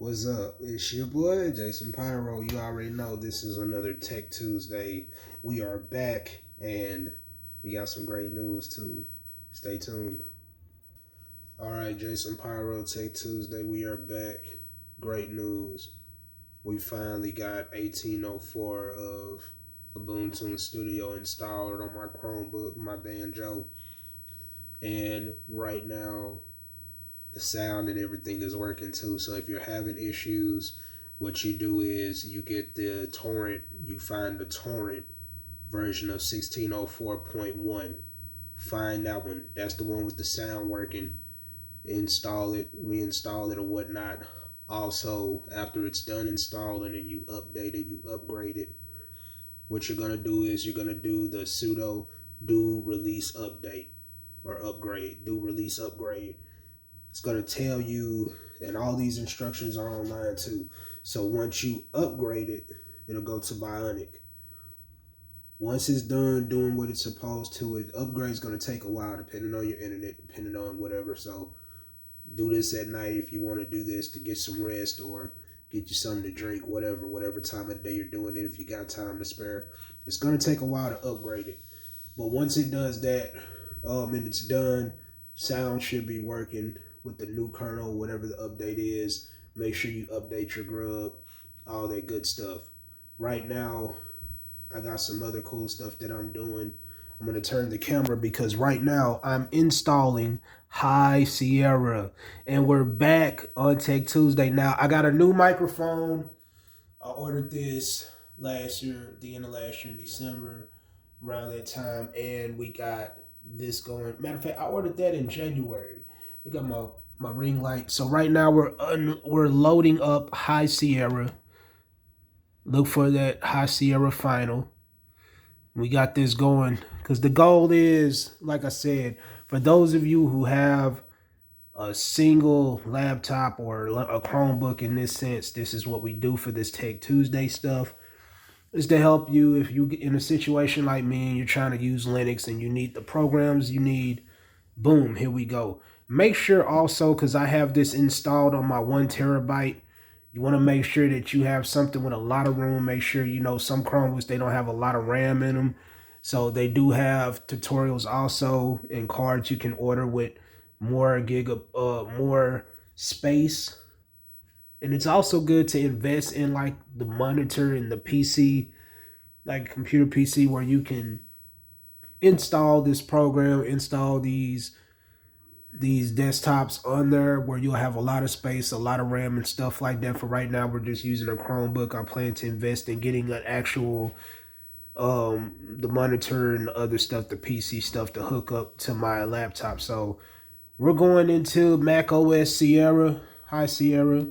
What's up? It's your boy, Jason PYRO. You already know this is another Tech Tuesday. We are back and we got some great news too. Stay tuned. All right, Jason PYRO, Tech Tuesday. We are back. Great news. We finally got 1804 of Ubuntu Studio installed on my Chromebook, my Banjo. And right now, the sound and everything is working too. So if you're having issues, what you do is you get the torrent, you find the torrent version of 1604.1. Find that one. That's the one with the sound working. Install it, reinstall it, or whatnot. Also, after it's done installing and you update it, you upgrade it, what you're going to do is you're going to do the sudo do release update or upgrade, do release upgrade. It's going to tell you, and all these instructions are online too. So once you upgrade it, it'll go to Bionic. Once it's done doing what it's supposed to, it upgrade's going to take a while depending on your internet, depending on whatever. So do this at night if you want to do this to get some rest or get you something to drink, whatever time of day you're doing it, if you got time to spare. It's going to take a while to upgrade it. But once it does that, and it's done, sound should be working with the new kernel, whatever the update is. Make sure you update your grub, all that good stuff. Right now, I got some other cool stuff that I'm doing. I'm going to turn the camera because right now I'm installing High Sierra. And we're back on Tech Tuesday. Now, I got a new microphone. I ordered this last year, the end of last year in December, around that time. And we got this going. Matter of fact, I ordered that in January. I got my ring light. So right now we're loading up High Sierra. Look for that High Sierra final. We got this going because the goal is, like I said, for those of you who have a single laptop or a Chromebook in this sense, this is what we do for this Tech Tuesday stuff, is to help you if you get in a situation like me and you're trying to use Linux and you need the programs you need. Boom, here we go. Make sure also, because I have this installed on my 1 terabyte, you want to make sure that you have something with a lot of room. Make sure, some Chromebooks, they don't have a lot of RAM in them. So they do have tutorials also and cards you can order with more more space. And it's also good to invest in like the monitor and the PC, like computer PC, where you can install this program, install these desktops on there where you'll have a lot of space, a lot of RAM and stuff like that. For right now, we're just using a Chromebook. I plan to invest in getting an actual the monitor and the other stuff, the PC stuff, to hook up to my laptop. So we're going into Mac OS Sierra, High Sierra.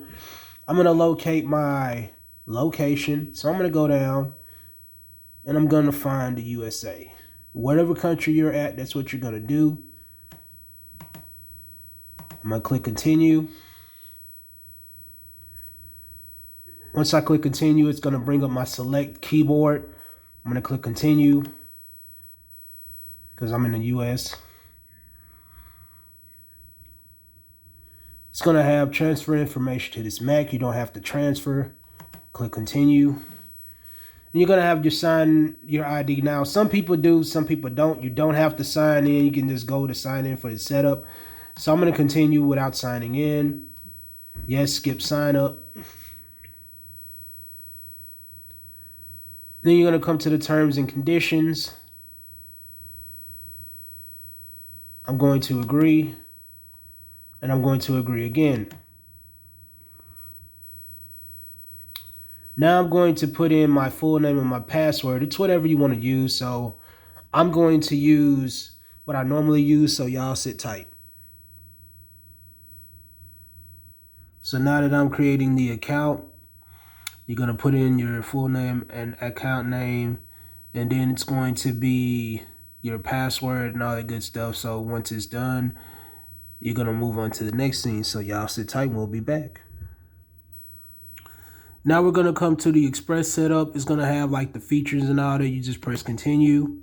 I'm going to locate my location. So I'm going to go down and I'm going to find the USA. Whatever country you're at, that's what you're going to do. I'm going to click continue. Once I click continue, it's going to bring up my select keyboard. I'm going to click continue because I'm in the US. It's going to have transfer information to this Mac. You don't have to transfer. Click continue. And you're going to have your sign your ID. Now, some people do, some people don't. You don't have to sign in. You can just go to sign in for the setup. So I'm going to continue without signing in. Yes, skip sign up. Then you're going to come to the terms and conditions. I'm going to agree. And I'm going to agree again. Now I'm going to put in my full name and my password. It's whatever you want to use. So I'm going to use what I normally use. So y'all sit tight. So now that I'm creating the account, you're going to put in your full name and account name, and then it's going to be your password and all that good stuff. So once it's done, you're going to move on to the next scene. So y'all sit tight and we'll be back. Now we're going to come to the Express setup. It's going to have like the features and all that. You just press continue.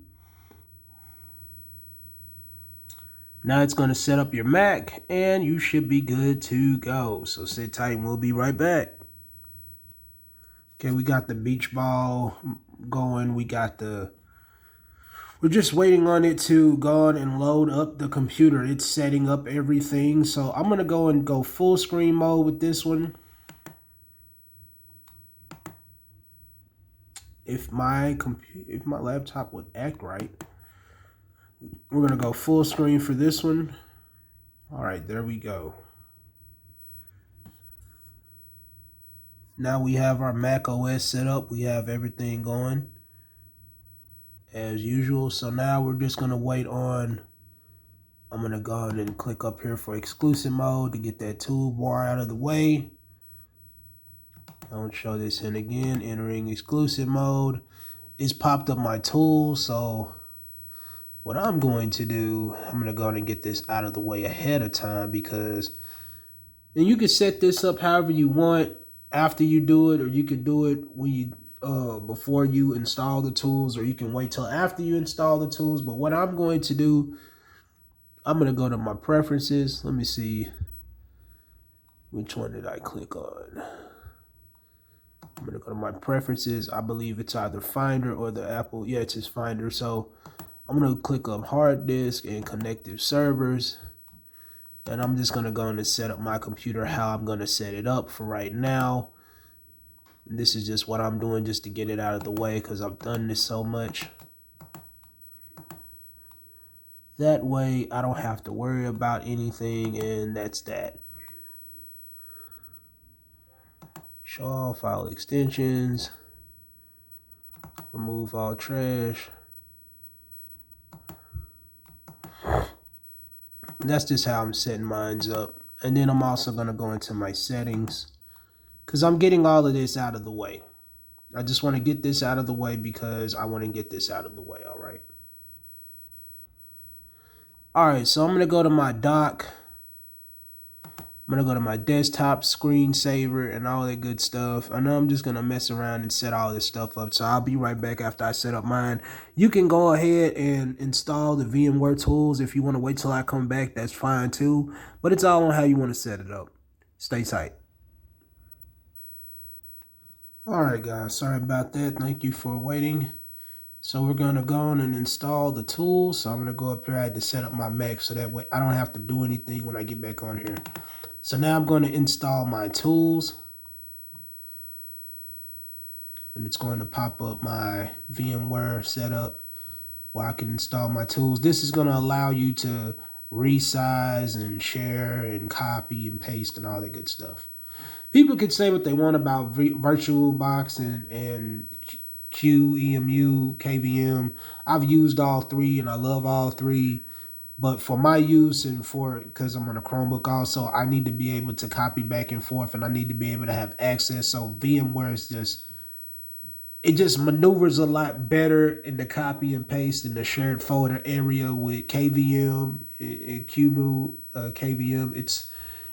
Now it's going to set up your Mac and you should be good to go. So sit tight and we'll be right back. Okay, we got the beach ball going. We're just waiting on it to go on and load up the computer. It's setting up everything. So I'm going to go full screen mode with this one. If my laptop would act right, we're going to go full screen for this one. All right, there we go. Now we have our Mac OS set up. We have everything going as usual. So now we're just going to wait on, I'm going to go ahead and click up here for exclusive mode to get that toolbar out of the way. Don't show this in again. Entering exclusive mode. It's popped up my tools. So what I'm going to do, I'm going to go ahead and get this out of the way ahead of time, because and you can set this up however you want after you do it, or you could do it when you before you install the tools, or you can wait till after you install the tools. But what I'm going to do, I'm going to go to my preferences. Let me see, which one did I click on? I'm going to go to my preferences. I believe it's either Finder or the Apple. Yeah, it's just Finder. So I'm going to click up hard disk and connected servers. And I'm just going to go in and set up my computer how I'm going to set it up for right now. This is just what I'm doing just to get it out of the way, because I've done this so much. That way I don't have to worry about anything, and that's that. Show all file extensions. Remove all trash. That's just how I'm setting mine up. And then I'm also going to go into my settings, because I'm getting all of this out of the way. I just want to get this out of the way because I want to get this out of the way. All right. All right. So I'm going to go to my dock. I'm going to go to my desktop screensaver and all that good stuff. I know I'm just going to mess around and set all this stuff up. So I'll be right back after I set up mine. You can go ahead and install the VMware tools. If you want to wait till I come back, that's fine too. But it's all on how you want to set it up. Stay tight. All right, guys. Sorry about that. Thank you for waiting. So we're going to go on and install the tools. So I'm going to go up here. I had to set up my Mac so that way I don't have to do anything when I get back on here. So now I'm going to install my tools. And it's going to pop up my VMware setup where I can install my tools. This is going to allow you to resize and share and copy and paste and all that good stuff. People could say what they want about VirtualBox and QEMU, KVM. I've used all three and I love all three. But for my use and because I'm on a Chromebook also, I need to be able to copy back and forth, and I need to be able to have access. So VMware is it just maneuvers a lot better in the copy and paste in the shared folder area with KVM and QEMU, KVM.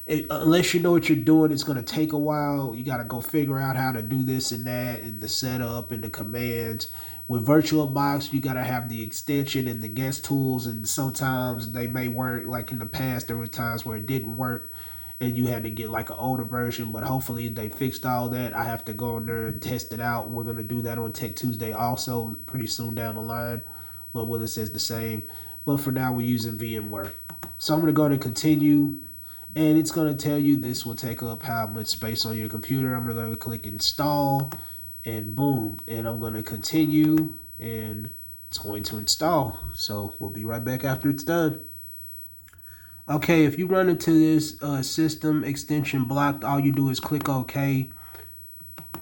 Unless you know what you're doing, it's going to take a while. You got to go figure out how to do this and that and the setup and the commands. With VirtualBox, you got to have the extension and the guest tools, and sometimes they may work. Like in the past, there were times where it didn't work and you had to get like an older version, but hopefully they fixed all that. I have to go in there and test it out. We're going to do that on Tech Tuesday also pretty soon down the line. Lord willing says the same. But for now, we're using VMware. So I'm going to go and continue. And it's going to tell you this will take up how much space on your computer. I'm going to go click install and boom. And I'm going to continue and it's going to install. So we'll be right back after it's done. Okay, if you run into this system extension blocked, all you do is click OK.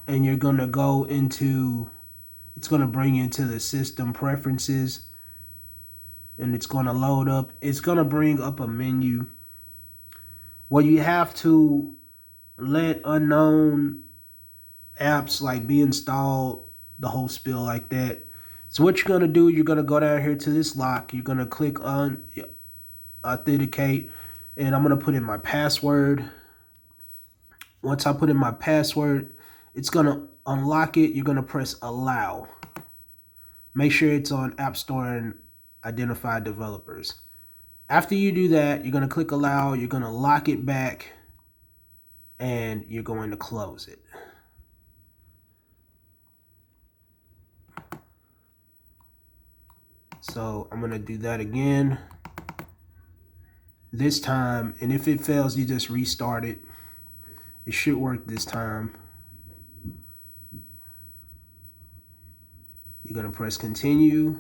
And you're going to go into, it's going to bring you into the system preferences. And it's going to load up. It's going to bring up a menu. Well, you have to let unknown apps like be installed, the whole spiel like that. So what you're going to do, you're going to go down here to this lock. You're going to click on authenticate, and I'm going to put in my password. Once I put in my password, it's going to unlock it. You're going to press allow. Make sure it's on App Store and identified developers. After you do that, you're going to click allow, you're going to lock it back, and you're going to close it. So I'm going to do that again this time, and if it fails, you just restart it. It should work this time. You're going to press continue.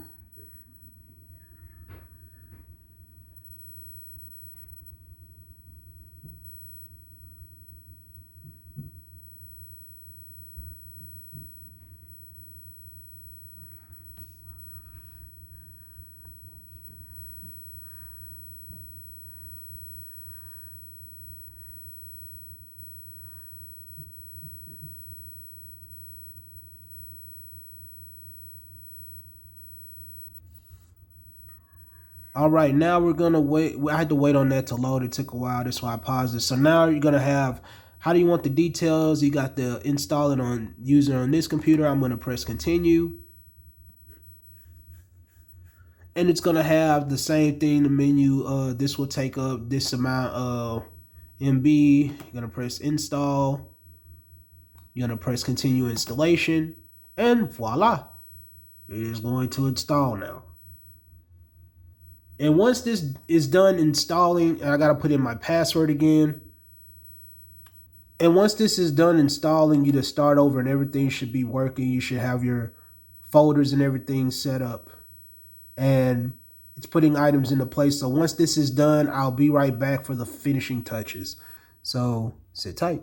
All right, now we're going to wait. I had to wait on that to load. It took a while. That's why I paused it. So now you're going to have, how do you want the details? You got the install it on user on this computer. I'm going to press continue. And it's going to have the same thing, the menu. This will take up this amount of MB. You're going to press install. You're going to press continue installation. And voila, it is going to install now. And once this is done installing, I got to put in my password again. And once this is done installing, you just start over and everything should be working. You should have your folders and everything set up. And it's putting items into place. So once this is done, I'll be right back for the finishing touches. So sit tight.